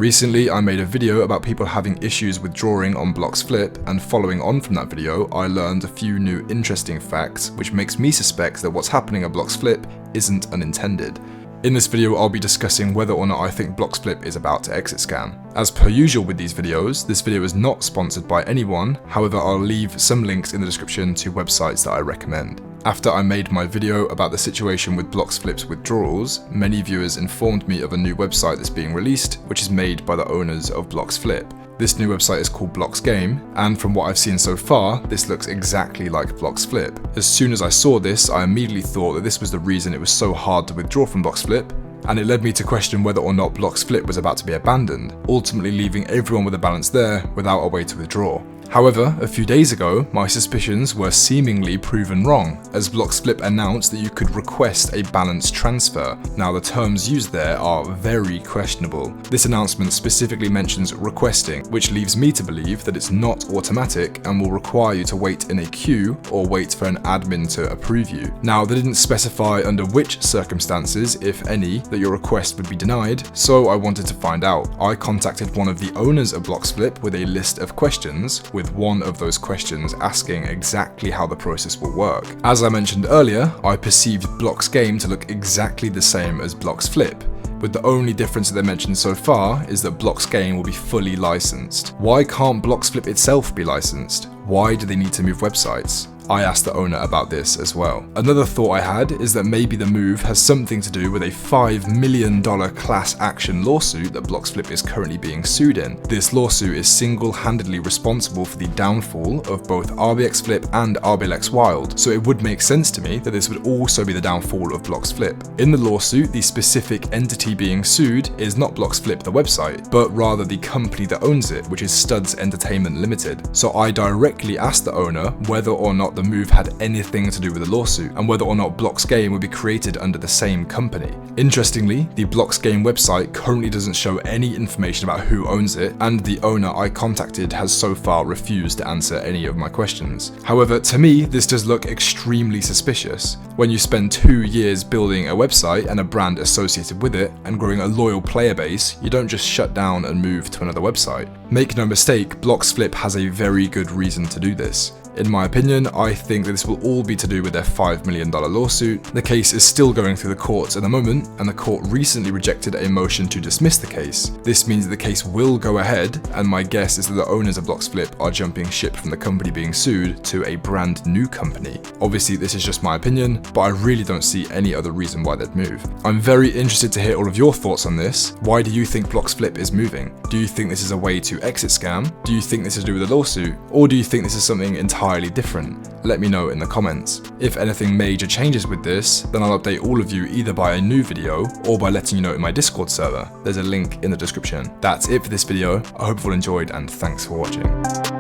Recently, I made a video about people having issues with drawing on Bloxflip, and following on from that video, I learned a few new interesting facts, which makes me suspect that what's happening at Bloxflip isn't unintended. In this video, I'll be discussing whether or not I think Bloxflip is about to exit scam. As per usual with these videos, this video is not sponsored by anyone, however I'll leave some links in the description to websites that I recommend. After I made my video about the situation with Bloxflip's withdrawals, many viewers informed me of a new website that's being released, which is made by the owners of Bloxflip. This new website is called Bloxgame, and from what I've seen so far, this looks exactly like Bloxflip. As soon as I saw this, I immediately thought that this was the reason it was so hard to withdraw from Bloxflip, and it led me to question whether or not Bloxflip was about to be abandoned, ultimately leaving everyone with a balance there without a way to withdraw. However, a few days ago, my suspicions were seemingly proven wrong, as Bloxflip announced that you could request a balance transfer. Now, the terms used there are very questionable. This announcement specifically mentions requesting, which leaves me to believe that it's not automatic and will require you to wait in a queue or wait for an admin to approve you. Now, they didn't specify under which circumstances, if any, that your request would be denied, so I wanted to find out. I contacted one of the owners of Bloxflip with a list of questions, with one of those questions asking exactly how the process will work. As I mentioned earlier, I perceived Bloxgame to look exactly the same as Bloxflip, with the only difference that they mentioned so far is that Bloxgame will be fully licensed. Why can't Bloxflip itself be licensed? Why do they need to move websites? I asked the owner about this as well. Another thought I had is that maybe the move has something to do with a $5 million class action lawsuit that Bloxflip is currently being sued in. This lawsuit is single-handedly responsible for the downfall of both RBXFlip and RBLX Wild, so it would make sense to me that this would also be the downfall of Bloxflip. In the lawsuit, the specific entity being sued is not Bloxflip the website, but rather the company that owns it, which is Studs Entertainment Limited. So I directly asked the owner whether or not the move had anything to do with the lawsuit, and whether or not Bloxgame would be created under the same company. Interestingly, the Bloxgame website currently doesn't show any information about who owns it, and the owner I contacted has so far refused to answer any of my questions. However, to me, this does look extremely suspicious. When you spend 2 years building a website and a brand associated with it, and growing a loyal player base, you don't just shut down and move to another website. Make no mistake, Bloxflip has a very good reason to do this. In my opinion, I think that this will all be to do with their $5 million lawsuit. The case is still going through the courts at the moment, and the court recently rejected a motion to dismiss the case. This means that the case will go ahead, and my guess is that the owners of Bloxflip are jumping ship from the company being sued to a brand new company. Obviously, this is just my opinion, but I really don't see any other reason why they'd move. I'm very interested to hear all of your thoughts on this. Why do you think Bloxflip is moving? Do you think this is a way to exit scam? Do you think this is to do with the lawsuit? Or do you think this is something entirely different? Let me know in the comments. If anything major changes with this, then I'll update all of you either by a new video or by letting you know in my Discord server. There's a link in the description. That's it for this video. I hope you all enjoyed, and thanks for watching.